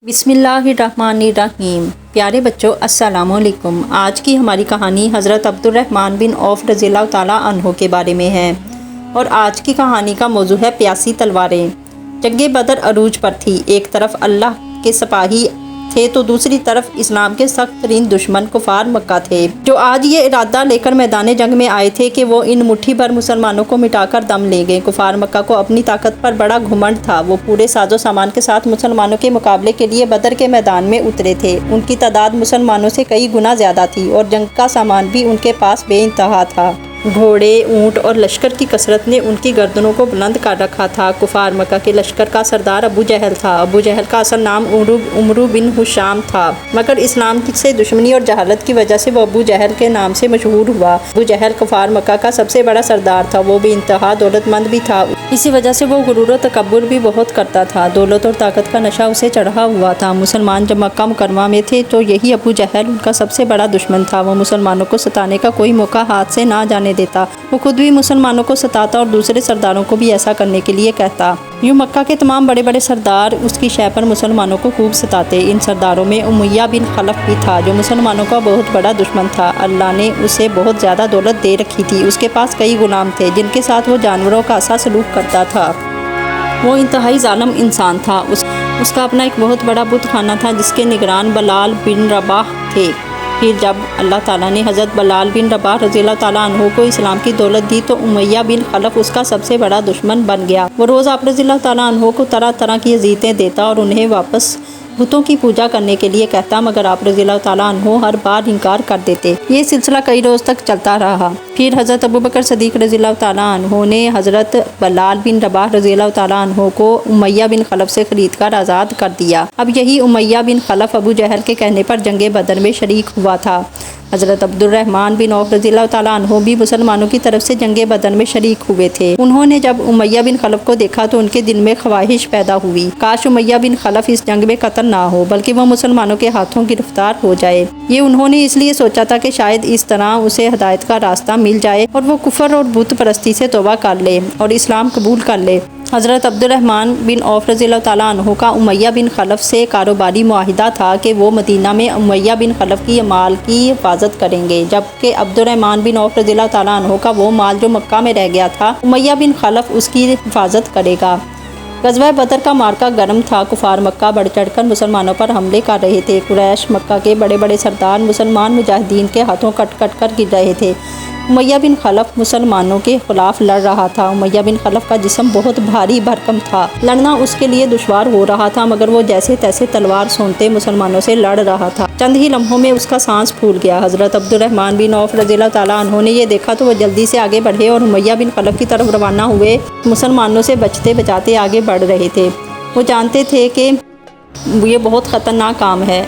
बिस्मिल्लाहिर्रहमानिर्रहीम। प्यारे बच्चों, अस्सलाम वालेकुम। आज की हमारी कहानी हज़रत अब्दुर्रहमान बिन औफ रज़ियल्लाहु ताला अन्हो के बारे में है और आज की कहानी का मौजू है प्यासी तलवारें। जंगे बदर अरूज पर थी। एक तरफ अल्लाह के सिपाही थे तो दूसरी तरफ इस्लाम के सख्त तरीन दुश्मन कुफार मक्का थे, जो आज ये इरादा लेकर मैदान जंग में आए थे कि वो इन मुट्ठी भर मुसलमानों को मिटाकर दम लेंगे। कुफार मक्का को अपनी ताकत पर बड़ा घुमंड था। वो पूरे साजो सामान के साथ मुसलमानों के मुकाबले के लिए बदर के मैदान में उतरे थे। उनकी तादाद मुसलमानों से कई गुना ज़्यादा थी और जंग का सामान भी उनके पास बेइंतहा था। घोड़े, ऊँट और लश्कर की कसरत ने उनकी गर्दनों को बुलंद कर रखा था। कुफार मक्का के लश्कर का सरदार अबू जहल था। अबू जहल का असल नाम उमरू बिन हुशाम था, मगर इस्लाम से दुश्मनी और जहालत की वजह से वो अबू जहल के नाम से मशहूर हुआ। अबू जहल कुफार मक्का का सबसे बड़ा सरदार था। वो भी इंतहा दौलतमंद भी था। इसी वजह से वो गुरूर और तकब्बुर भी बहुत करता था। दौलत और ताकत का नशा उसे चढ़ा हुआ था। मुसलमान जब मक्का मुकरमा में थे तो यही अबू जहल उनका सबसे बड़ा दुश्मन था। वो मुसलमानों को सताने का कोई मौका हाथ से ना जाने देता। वो खुद भी मुसलमानों को सताता और दूसरे सरदारों को भी ऐसा करने के लिए कहता। यूँ मक्का के तमाम बड़े बड़े सरदार उसकी शय पर मुसलमानों को खूब सताते। इन सरदारों में उमैया बिन खलफ भी था, जो मुसलमानों का बहुत बड़ा दुश्मन था। अल्लाह ने उसे बहुत ज़्यादा दौलत दे रखी थी। उसके पास कई गुलाम थे जिनके साथ वो जानवरों का सा सलूक करता था। वो इंतहाई ज़ालिम इंसान था। उसका अपना एक बहुत बड़ा बुत खाना था जिसके निगरान बलाल बिन रबाह थे। फिर जब अल्लाह ताला ने हज़रत बलाल बिन रबाह रज़ियल्लाहु ताला अन्हु को इस्लाम की दौलत दी तो उमैया बिन खलफ उसका सबसे बड़ा दुश्मन बन गया। वो रोज़ आप रज़ियल्लाहु ताला अन्हु को तरह तरह की अज़ीज़ें देता और उन्हें वापस बुतों की पूजा करने के लिए कहता, मगर आप रज़ियल्लाहु ताला अन्हु हर बार इनकार कर देते। ये सिलसिला कई रोज़ तक चलता रहा। फिर हज़रत अबू बकर सदीक़ रज़ियल्लाहु ताला अन्हु ने हज़रत बलाल बिन रबाह रज़ियल्लाहु ताला अन्हु को उमैया बिन खलफ से ख़रीद कर आज़ाद कर दिया। अब यही उमैया बिन खलफ अबू जहल के कहने पर जंगे बदर में शरीक हुआ था। हज़रत अब्दुर्रहमान बिन औफ रज़ियल्लाहु ताला अन्हु भी मुसलमानों की तरफ से जंगे बदर में शरीक हुए थे। उन्होंने जब उमैया बिन खलफ को देखा तो उनके दिल में ख्वाहिश पैदा हुई, काश उमैया बिन खलफ इस जंग में कत्ल ना हो बल्कि वह मुसलमानों के हाथों गिरफ्तार हो जाए। ये उन्होंने इसलिए सोचा था कि शायद इस तरह उसे हिदायत का रास्ता मिल जाए और वो कुफर और बुत परस्ती से तौबा कर ले और इस्लाम कबूल कर ले। हज़रत अब्दुर्रहमान बिन औफ रज़ियल्लाहु ताला अन्हु का उमैया बिन खलफ से कारोबारी मुआहिदा था कि वो मदीना में उमैया बिन खलफ की माल की हिफाजत करेंगे, जबकि अब्दुर्रहमान बिन औफ रज़ियल्लाहु ताला अन्हु का वो माल जो मक्का में रह गया था उमैया बिन खलफ उसकी हिफाजत करेगा। ग़ज़वा बदर का मार्का गर्म था। कुफार मक्का बढ़ चढ़कर मुसलमानों पर हमले कर रहे थे। कुरैश मक्का के बड़े बड़े सरदार मुसलमान मुजाहिदीन के हाथों कट कट कर गिर रहे थे। उमैया बिन खलफ मुसलमानों के ख़िलाफ़ लड़ रहा था। उमैया बिन खलफ का जिस्म बहुत भारी भरकम था। लड़ना उसके लिए दुश्वार हो रहा था, मगर वो जैसे तैसे तलवार सोंते मुसलमानों से लड़ रहा था। चंद ही लम्हों में उसका सांस फूल गया। हज़रत अब्दुर्रहमान बिन औफ रज़ियल्लाहु ताला अन्हु ने ये देखा तो वो जल्दी से आगे बढ़े और उमैया बिन खलफ की तरफ रवाना हुए। मुसलमानों से बचते बचाते आगे बढ़ रहे थे। वो जानते थे कि ये बहुत ख़तरनाक काम है,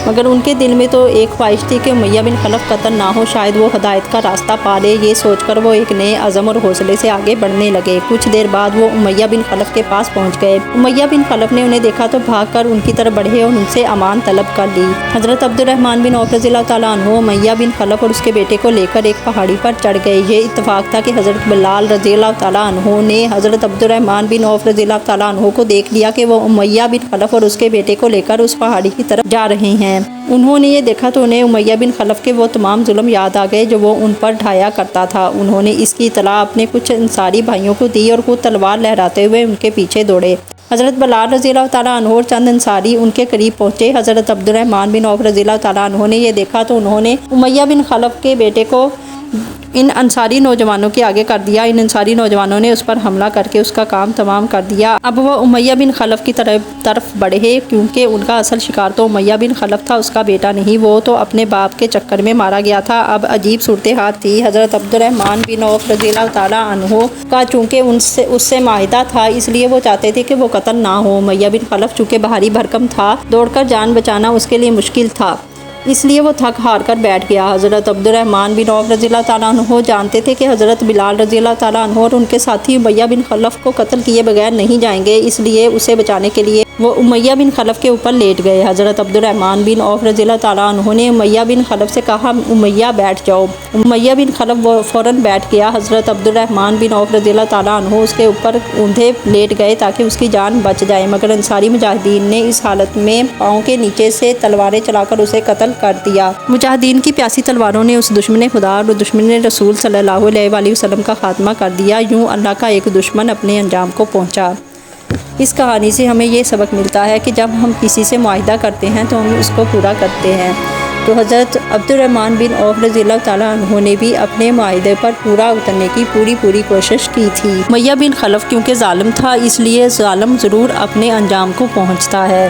मगर उनके दिल में तो एक ख्वाहिश थी कि उमैया बिन खलफ कत्ल ना हो, शायद वो हिदायत का रास्ता पा ले। ये सोचकर वो एक नए अज़म और हौसले से आगे बढ़ने लगे। कुछ देर बाद वो उमैया बिन खलफ के पास पहुंच गए। उमैया बिन खलफ ने उन्हें देखा तो भागकर उनकी तरफ बढ़े और उनसे अमान तलब कर ली। हज़रत अब्दुर्रहमान बिन औफ रज़ियल्लाहु ताला अन्हु उमैया बिन खलफ और उसके बेटे को लेकर एक पहाड़ी पर चढ़ गए। ये इत्तफाक था कि हज़रत बलाल रज़ियल्लाहु ताला अन्हु ने हज़रत अब्दुर्रहमान बिन औफ रज़ियल्लाहु ताला अन्हु को देख लिया कि वो उमैया बिन खलफ और उसके बेटे को लेकर उस पहाड़ी की तरफ जा रहे हैं। उन्होंने ये देखा तो उन्हें उमैया बिन खलफ के वो तमाम जुल्म याद आ गए जो वो उन पर ढाया करता था। उन्होंने इसकी इतला अपने कुछ अंसारी भाइयों को दी और खुद तलवार लहराते हुए उनके पीछे दौड़े। हज़रत बलाल रज़ियल्लाहु ताला अन्हु और चंद अंसारी उनके करीब पहुँचे। हज़रत अब्दुर्रहमान बिन औफ रज़ियल्लाहु ताला अन्हु ने ये देखा तो उन्होंने उमैया बिन खलफ के बेटे को इन अंसारी नौजवानों के आगे कर दिया। इन अंसारी नौजवानों ने उस पर हमला करके उसका काम तमाम कर दिया। अब वह उमैया बिन खलफ की तरफ बढ़े, क्योंकि उनका असल शिकार तो उमैया बिन खलफ था, उसका बेटा नहीं। वो तो अपने बाप के चक्कर में मारा गया था। अब अजीब सूरत हाल थी। हज़रत अब्दुर्रहमान बिन औफ रज़ियल्लाहु ताला अन्हु का चूँकि उससे माहिदा था, इसलिए वो चाहते थे कि वो कत्ल ना हो। उमैया बिन खलफ चूँकि भारी भरकम था, दौड़कर जान बचाना उसके लिए मुश्किल था, इसलिए वो थक हार कर बैठ गया। हज़रत अब्दुर्रहमान बिन औफ रज़ियल्लाहु ताला अन्हु जानते थे कि हज़रत बिलाल रज़ियल्लाहु ताला अन्हु और उनके साथी उमैया बिन खलफ को कत्ल किए बगैर नहीं जाएंगे, इसलिए उसे बचाने के लिए وہ امیہ بن خلف کے اوپر لیٹ گئے۔ حضرت عبد الرحمن بن عوف رضی اللہ تعالیٰ عنہ نے امیہ بن خلف سے کہا امیہ بیٹھ جاؤ۔ امیہ بن خلف فوراً بیٹھ گیا۔ حضرت عبد الرحمن بن عوف رضی اللہ تعالیٰ عنہ اس کے اوپر اوندھے لیٹ گئے تاکہ اس کی جان بچ جائے، مگر انصاری مجاہدین نے اس حالت میں پاؤں کے نیچے سے تلواریں چلا کر اسے قتل کر دیا۔ مجاہدین کی پیاسی تلواروں نے اس دشمن خدا اور دشمن رسول صلی اللہ علیہ وآلہ وسلم کا خاتمہ کر دیا۔ یوں اللہ کا ایک دشمن اپنے انجام کو پہنچا۔ اس کہانی سے ہمیں یہ سبق ملتا ہے کہ جب ہم کسی سے معاہدہ کرتے ہیں تو ہم اس کو پورا کرتے ہیں۔ تو حضرت عبد الرحمن بن عوف رضی اللہ تعالیٰ عنہ نے بھی اپنے معاہدے پر پورا اترنے کی پوری کوشش کی تھی۔ امیہ بن خلف کیونکہ ظالم تھا، اس لیے ظالم ضرور اپنے انجام کو پہنچتا ہے۔